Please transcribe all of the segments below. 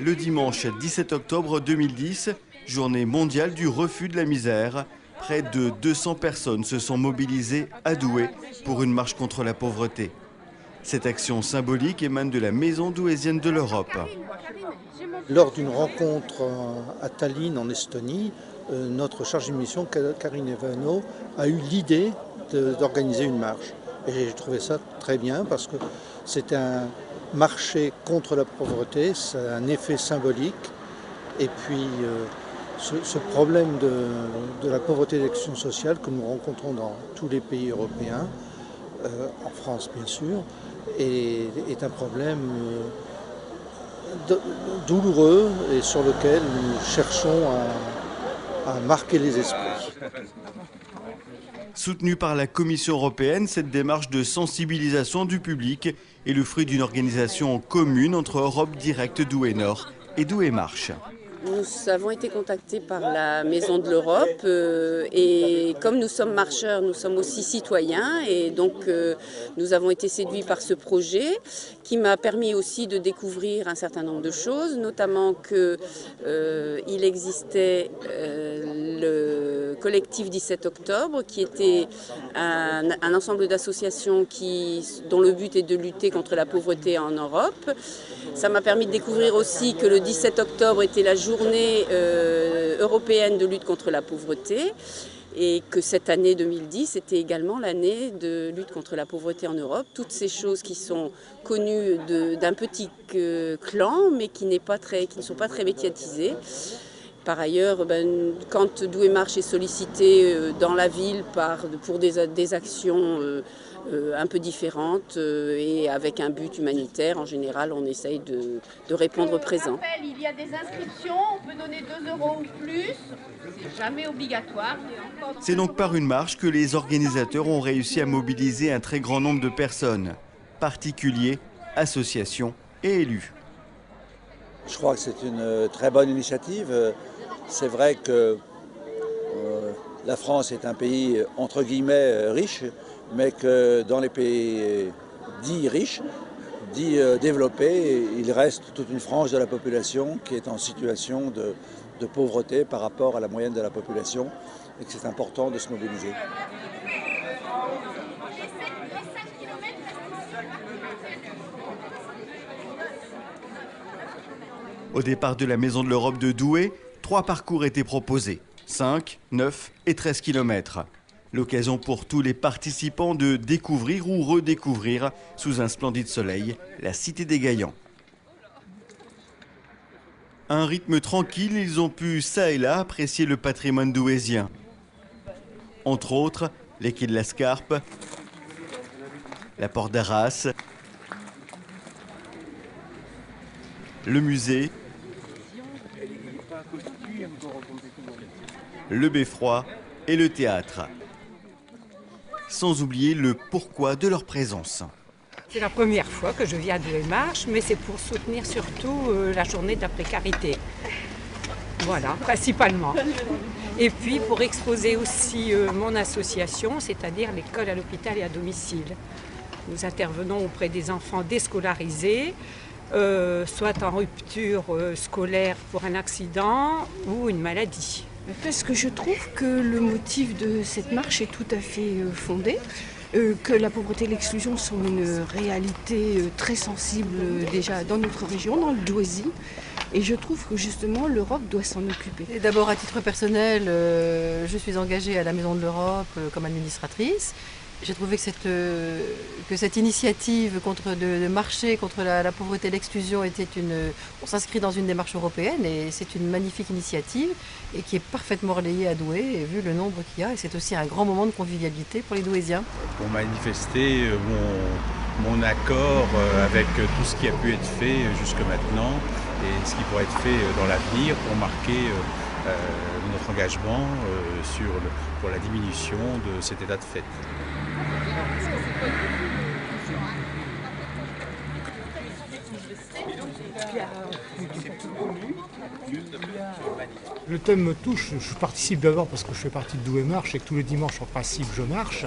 Le dimanche 17 octobre 2010, journée mondiale du refus de la misère, près de 200 personnes se sont mobilisées à Douai pour une marche contre la pauvreté. Cette action symbolique émane de la Maison douaisienne de l'Europe. Lors d'une rencontre à Tallinn, en Estonie, notre chargée de mission, Karine Evano, a eu l'idée d'organiser une marche. Et j'ai trouvé ça très bien parce que c'est un marché contre la pauvreté, c'est un effet symbolique. Et puis ce problème de la pauvreté et de l'exclusion sociale que nous rencontrons dans tous les pays européens, en France bien sûr, est un problème douloureux et sur lequel nous cherchons à marquer les esprits. Soutenue par la Commission européenne, cette démarche de sensibilisation du public est le fruit d'une organisation commune entre Europe Direct Douai Nord et Douai Marche. Nous avons été contactés par la Maison de l'Europe et comme nous sommes marcheurs, nous sommes aussi citoyens et donc nous avons été séduits par ce projet qui m'a permis aussi de découvrir un certain nombre de choses, notamment qu'il existait le collectif 17 octobre qui était un ensemble d'associations dont le but est de lutter contre la pauvreté en Europe. Ça m'a permis de découvrir aussi que le 17 octobre était la journée européenne de lutte contre la pauvreté et que cette année 2010 était également l'année de lutte contre la pauvreté en Europe. Toutes ces choses qui sont connues d'un petit clan mais qui ne sont pas très médiatisées. Par ailleurs, quand Douai Marche est sollicité dans la ville pour des actions un peu différentes et avec un but humanitaire, en général, on essaye de répondre présent. Il y a des inscriptions, on peut donner 2 € ou plus, c'est jamais obligatoire. C'est donc par une marche que les organisateurs ont réussi à mobiliser un très grand nombre de personnes, particuliers, associations et élus. Je crois que c'est une très bonne initiative. C'est vrai que la France est un pays entre guillemets riche, mais que dans les pays dits riches, dits développés, il reste toute une frange de la population qui est en situation de pauvreté par rapport à la moyenne de la population et que c'est important de se mobiliser. Au départ de la Maison de l'Europe de Douai, 3 parcours étaient proposés, 5, 9 et 13 km. L'occasion pour tous les participants de découvrir ou redécouvrir, sous un splendide soleil, la cité des Gaillans. À un rythme tranquille, ils ont pu, ça et là, apprécier le patrimoine douaisien. Entre autres, les quais de la Scarpe, la porte d'Arras, le musée, le beffroi et le théâtre. Sans oublier le pourquoi de leur présence. C'est la première fois que je viens à Douai Marche, mais c'est pour soutenir surtout la journée de la précarité. Voilà, principalement. Et puis pour exposer aussi mon association, c'est-à-dire l'école à l'hôpital et à domicile. Nous intervenons auprès des enfants déscolarisés, soit en rupture scolaire pour un accident ou une maladie. Parce que je trouve que le motif de cette marche est tout à fait fondé, que la pauvreté et l'exclusion sont une réalité très sensible déjà dans notre région, dans le Douaisis. Et je trouve que justement l'Europe doit s'en occuper. D'abord à titre personnel, je suis engagée à la Maison de l'Europe comme administratrice. J'ai trouvé que cette initiative de marcher contre la pauvreté et l'exclusion on s'inscrit dans une démarche européenne et c'est une magnifique initiative et qui est parfaitement relayée à Douai et vu le nombre qu'il y a. Et c'est aussi un grand moment de convivialité pour les Douaisiens. Pour manifester mon accord avec tout ce qui a pu être fait jusque maintenant et ce qui pourrait être fait dans l'avenir pour marquer notre engagement pour la diminution de cet état de fait. Le thème me touche, je participe d'abord parce que je fais partie de Douai Marche et que tous les dimanches en principe je marche.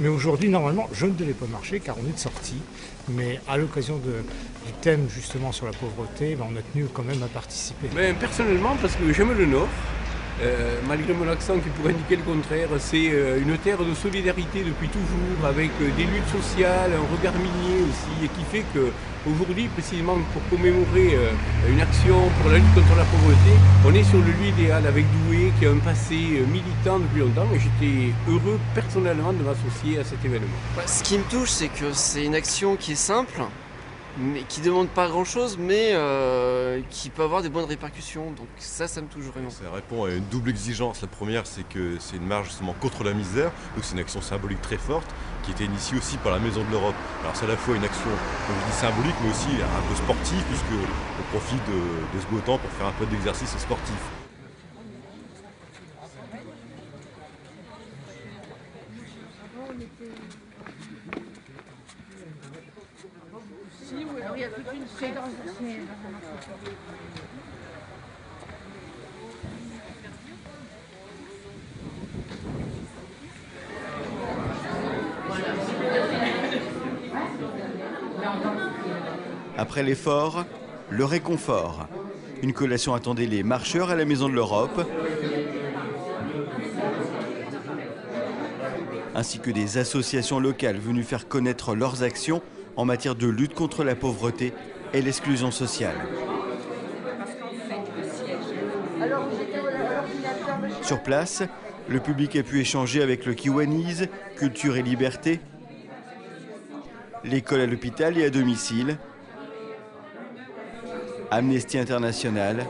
Mais aujourd'hui normalement je ne devais pas marcher car on est de sortie. Mais à l'occasion du thème justement sur la pauvreté, on a tenu quand même à participer. Personnellement parce que j'aime le Nord. Malgré mon accent qui pourrait indiquer le contraire, c'est une terre de solidarité depuis toujours, avec des luttes sociales, un regard minier aussi, et qui fait qu'aujourd'hui, précisément pour commémorer une action pour la lutte contre la pauvreté, on est sur le lieu idéal avec Douai, qui a un passé militant depuis longtemps, et j'étais heureux personnellement de m'associer à cet événement. Ce qui me touche, c'est que c'est une action qui est simple, mais qui ne demande pas grand-chose, mais qui peut avoir des bonnes répercussions. Donc ça me touche vraiment. Ça répond à une double exigence. La première, c'est que c'est une marche justement contre la misère, donc c'est une action symbolique très forte, qui était initiée aussi par la Maison de l'Europe. Alors c'est à la fois une action, comme je dis, symbolique, mais aussi un peu sportive, puisqu'on profite de ce beau temps pour faire un peu d'exercice sportif. Il y a toute une séquence. Après l'effort, le réconfort. Une collation attendait les marcheurs à la Maison de l'Europe, ainsi que des associations locales venues faire connaître leurs actions en matière de lutte contre la pauvreté et l'exclusion sociale. Sur place, le public a pu échanger avec le Kiwanese, Culture et Liberté, l'école à l'hôpital et à domicile, Amnesty International,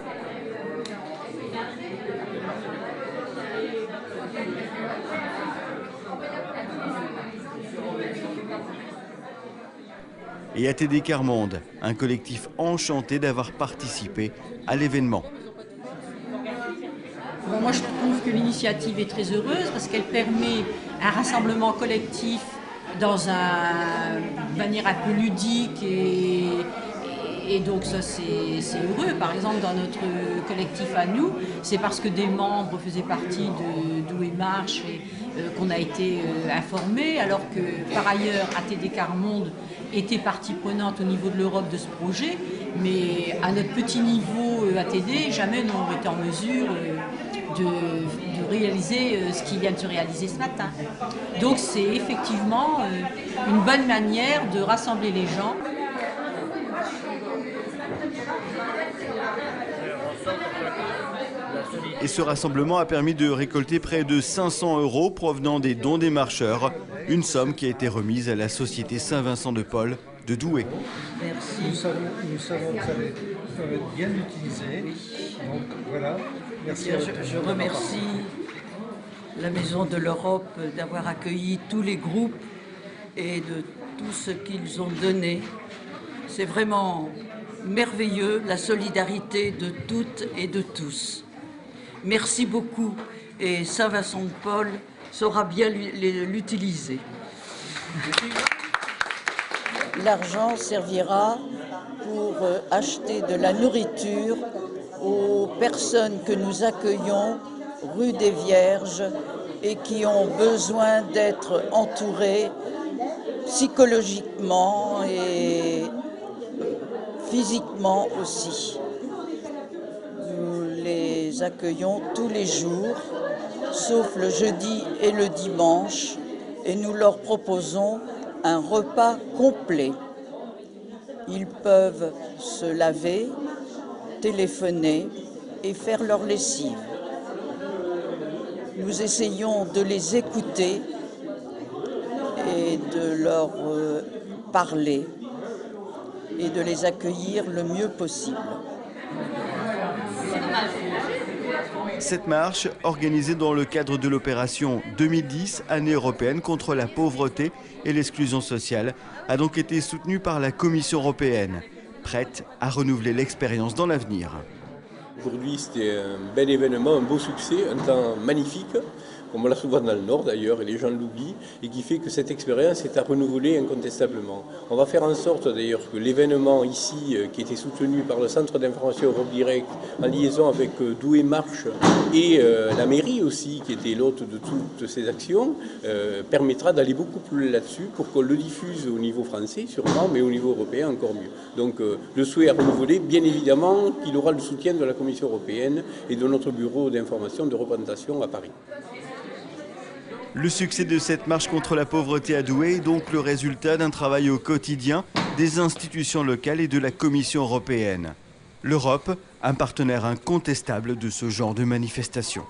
et ATD Quart-Monde, un collectif enchanté d'avoir participé à l'événement. Bon, moi je trouve que l'initiative est très heureuse parce qu'elle permet un rassemblement collectif dans une manière un peu ludique et donc ça c'est heureux. Par exemple dans notre collectif à nous, c'est parce que des membres faisaient partie de Douai Marche et qu'on a été informés, alors que par ailleurs ATD Quart-Monde était partie prenante au niveau de l'Europe de ce projet, mais à notre petit niveau ATD, jamais nous n'avons été en mesure de réaliser ce qui vient de se réaliser ce matin. Donc c'est effectivement une bonne manière de rassembler les gens. Et ce rassemblement a permis de récolter près de 500 € provenant des dons des marcheurs, une somme qui a été remise à la Société Saint-Vincent-de-Paul de Douai. Merci. Nous savons que ça va être bien utilisé. Donc voilà. Merci. Je remercie la Maison de l'Europe d'avoir accueilli tous les groupes et de tout ce qu'ils ont donné. C'est vraiment merveilleux, la solidarité de toutes et de tous. Merci beaucoup et Saint-Vincent-de-Paul saura bien l'utiliser. L'argent servira pour acheter de la nourriture aux personnes que nous accueillons rue des Vierges et qui ont besoin d'être entourées psychologiquement et physiquement aussi. Nous les accueillons tous les jours, sauf le jeudi et le dimanche, et nous leur proposons un repas complet. Ils peuvent se laver, téléphoner et faire leur lessive. Nous essayons de les écouter et de leur parler et de les accueillir le mieux possible. Cette marche, organisée dans le cadre de l'opération 2010, année européenne contre la pauvreté et l'exclusion sociale, a donc été soutenue par la Commission européenne, prête à renouveler l'expérience dans l'avenir. Aujourd'hui, c'était un bel événement, un beau succès, un temps magnifique. comme on l'a souvent dans le Nord d'ailleurs, et les gens l'oublient, et qui fait que cette expérience est à renouveler incontestablement. On va faire en sorte d'ailleurs que l'événement ici, qui était soutenu par le Centre d'information Europe Direct, en liaison avec Douai Marche et la mairie aussi, qui était l'hôte de toutes ces actions, permettra d'aller beaucoup plus loin là-dessus pour qu'on le diffuse au niveau français sûrement, mais au niveau européen encore mieux. Donc le souhait à renouveler, bien évidemment qu'il aura le soutien de la Commission européenne et de notre bureau d'information de représentation à Paris. Le succès de cette marche contre la pauvreté à Douai est donc le résultat d'un travail au quotidien des institutions locales et de la Commission européenne. L'Europe, un partenaire incontestable de ce genre de manifestation.